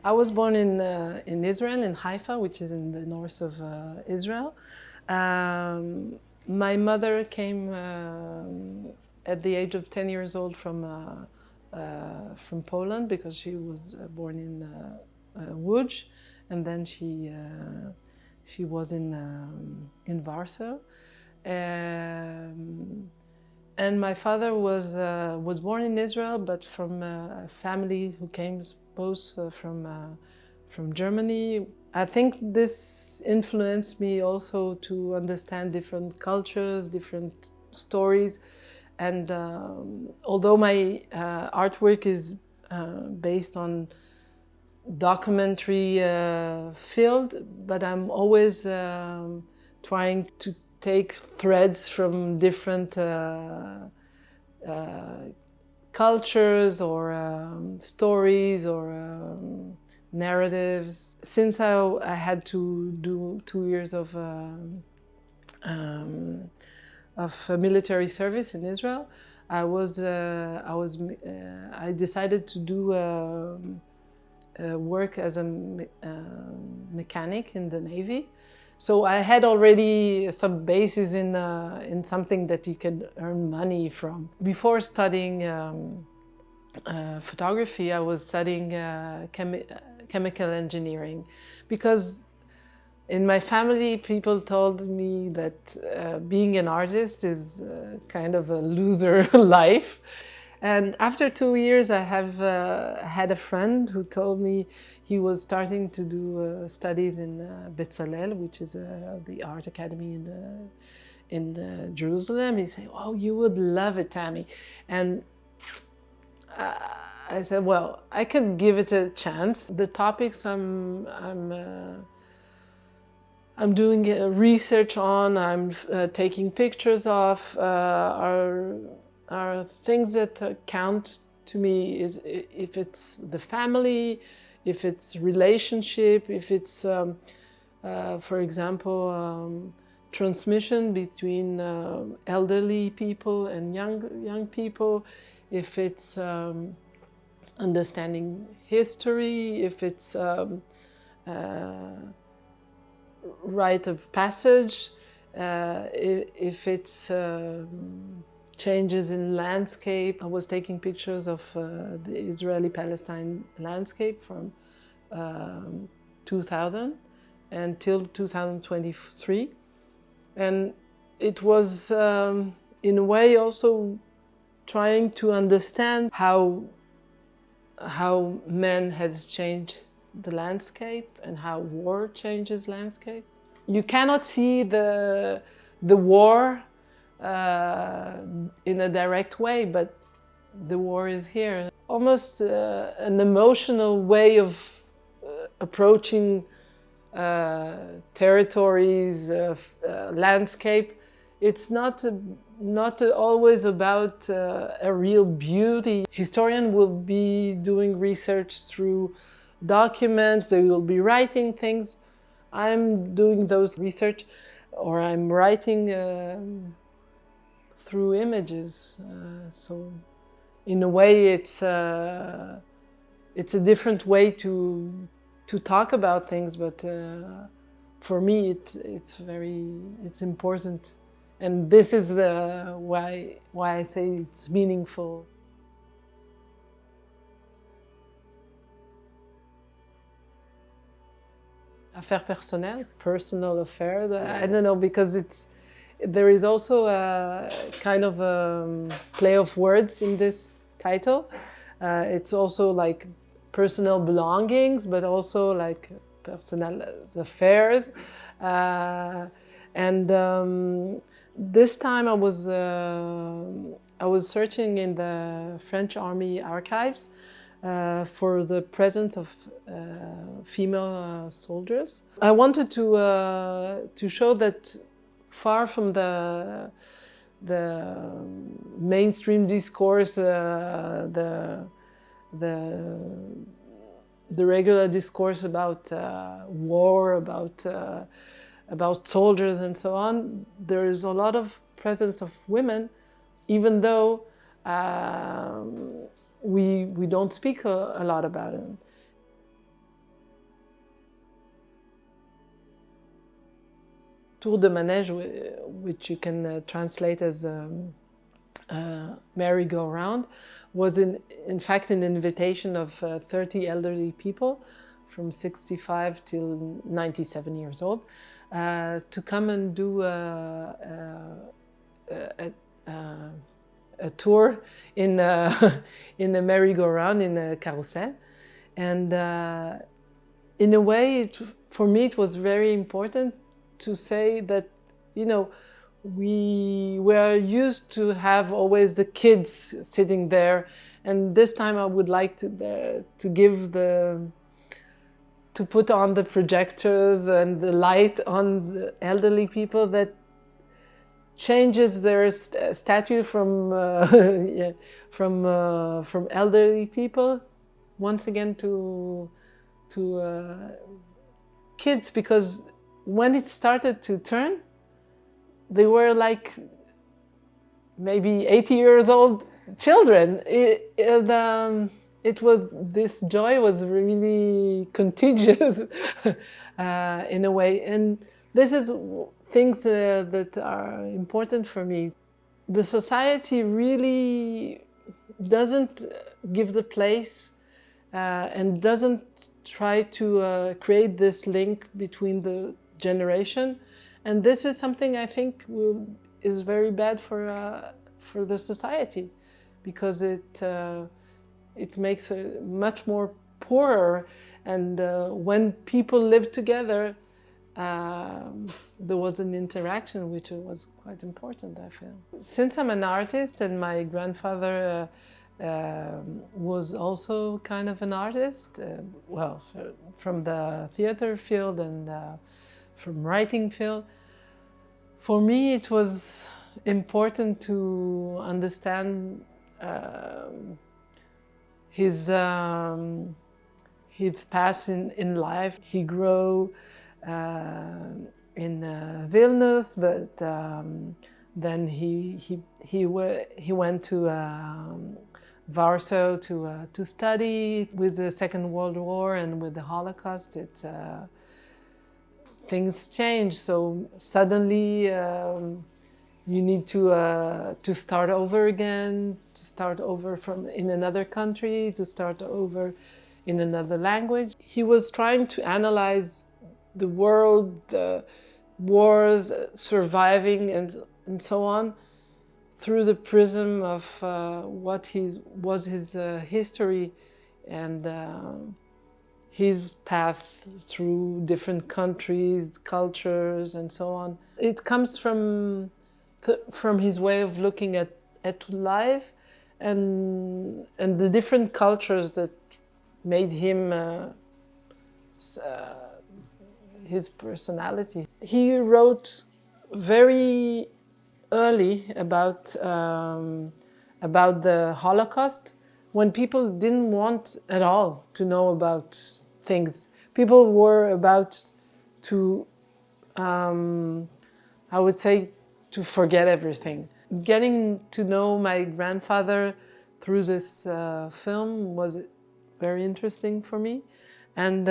I was born in Israel, in Haifa, which is in the north of Israel. My mother came at the age of 10 years old from Poland because she was born in Łódź, and then she was in Warsaw. And my father was born in Israel, but from a family who came both from Germany. I think this influenced me also to understand different cultures, different stories. And although my artwork is based on documentary field, but I'm always trying to take threads from different cultures or stories or narratives. Since I had to do 2 years of military service in Israel, I decided to do work as a mechanic in the Navy. So I had already some basis in something that you can earn money from. Before studying photography, I was studying chemical engineering, because in my family people told me that being an artist is kind of a loser life. And after 2 years, I have had a friend who told me he was starting to do studies in Bezalel, which is the art academy in Jerusalem. He said, "Oh, you would love it, Tami." And I said, "Well, I can give it a chance." The topics I'm doing research on, I'm taking pictures of, are things that count to me. Is if it's the family, if it's relationship, if it's, for example, transmission between elderly people and young people, if it's understanding history, if it's rite of passage, if it's changes in landscape. I was taking pictures of the Israeli-Palestine landscape from 2000 until 2023. And it was, in a way, also trying to understand how man has changed the landscape and how war changes landscape. You cannot see the war in a direct way, but the war is here. Almost an emotional way of approaching territories, landscape. It's not always about a real beauty. Historian will be doing research through documents, they will be writing things. I'm doing those research, or I'm writing through images. So in a way it's a different way to talk about things, but for me it's important, and this is why I say it's meaningful. Affaire personnelle, personal affair. I don't know, because there is also a kind of a play of words in this title. It's also like personal belongings, but also like personal affairs. And this time I was searching in the French Army archives for the presence of female soldiers. I wanted to show that, far from the mainstream discourse, the regular discourse about war, about soldiers and so on, there is a lot of presence of women, even though we don't speak a lot about it. tour de manège, which you can translate as merry-go-round, was in fact an invitation of 30 elderly people from 65 till 97 years old to come and do a tour in in a merry-go-round, in a carousel. And in a way, for me, it was very important to say that, you know, we were used to have always the kids sitting there, and this time I would like to put on the projectors and the light on the elderly people that changes their statue from yeah, from elderly people once again to kids, because when it started to turn, they were like maybe 80 years old children. It was, this joy was really contagious in a way, and this is things that are important for me. The society really doesn't give the place and doesn't try to create this link between the generation, and this is something I think is very bad for the society, because it makes it much more poorer, and when people live together, there was an interaction which was quite important, I feel. Since I'm an artist and my grandfather was also kind of an artist, well, from the theater field and from writing field, for me it was important to understand his past in life. He grew in Vilnius, but then he went to Warsaw to study. With the Second World War and with the Holocaust, things changed. So suddenly you need to start over again, to start over in another country, to start over in another language. He was trying to analyze the world, the wars, surviving, and so on, through the prism of what was his history and his path through different countries, cultures, and so on. It comes from his way of looking at life and the different cultures that made him his personality. He wrote very early about the Holocaust, when people didn't want at all to know about things. People were about to, I would say, to forget everything. Getting to know my grandfather through this film was very interesting for me. And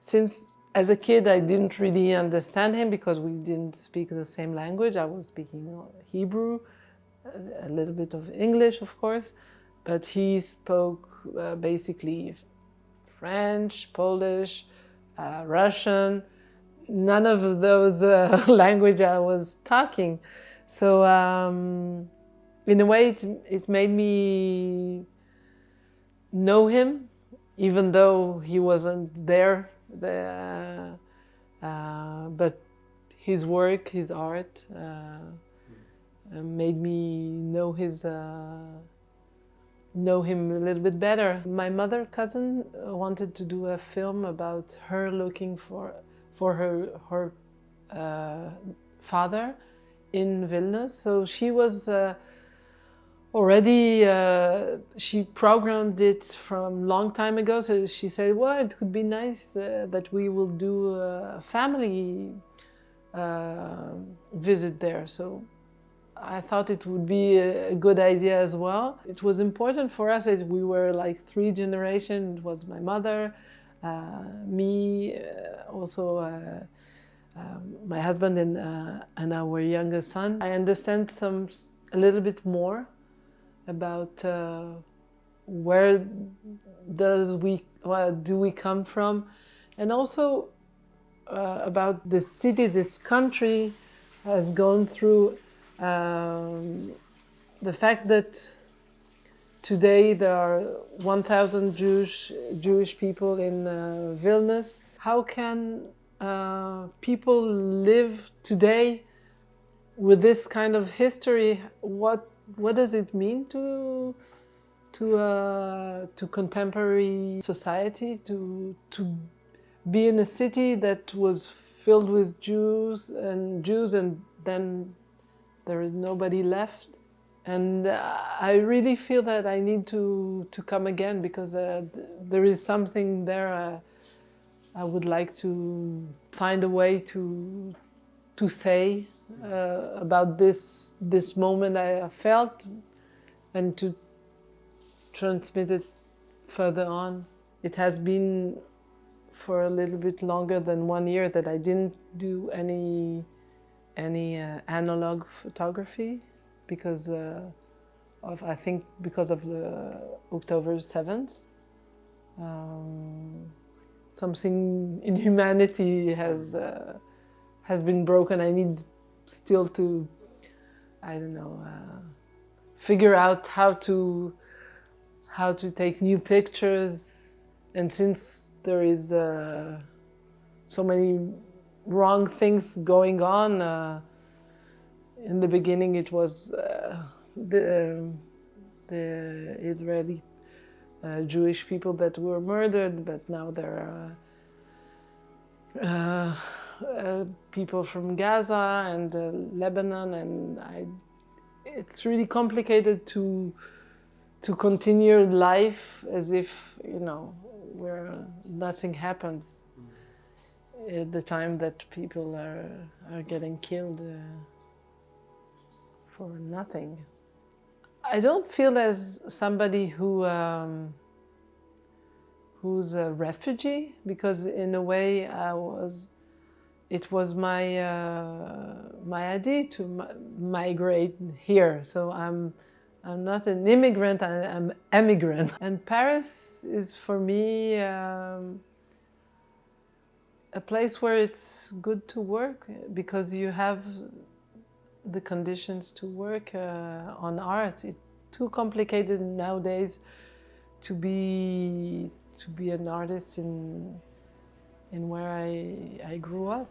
since as a kid I didn't really understand him because we didn't speak the same language. I was speaking Hebrew, a little bit of English, of course, but he spoke basically French, Polish, Russian, none of those language I was talking. So in a way it made me know him, even though he wasn't there. But his work, his art made me know him a little bit better. My mother cousin wanted to do a film about her looking for her father in Vilnius. So she was already, she programmed it from long time ago. So she said, well, it would be nice that we will do a family visit there. So I thought it would be a good idea as well. It was important for us that we were like 3 generations. It was my mother, me, also my husband and our youngest son. I understand a little bit more about where do we come from, and also about the city this country has gone through. The fact that today there are 1,000 Jewish people in Vilnius. How can people live today with this kind of history? What does it mean to contemporary society to be in a city that was filled with Jews and then there is nobody left? And I really feel that I need to come again, because there is something there. I would like to find a way to say about this moment I felt, and to transmit it further on. It has been for a little bit longer than 1 year that I didn't do any analog photography, because I think because of the October 7th. Something in humanity has been broken. I need still to, I don't know, figure out how to take new pictures. And since there is so many wrong things going on, in the beginning it was the Israeli Jewish people that were murdered, but now there are people from Gaza and Lebanon, and it's really complicated to continue life as if, you know, where nothing happens at the time that people are getting killed for nothing. I don't feel as somebody who's a refugee, because in a way it was my idea to migrate here. So I'm not an immigrant, I'm emigrant. And Paris is for me a place where it's good to work, because you have the conditions to work on art. It's too complicated nowadays to be an artist in where I grew up.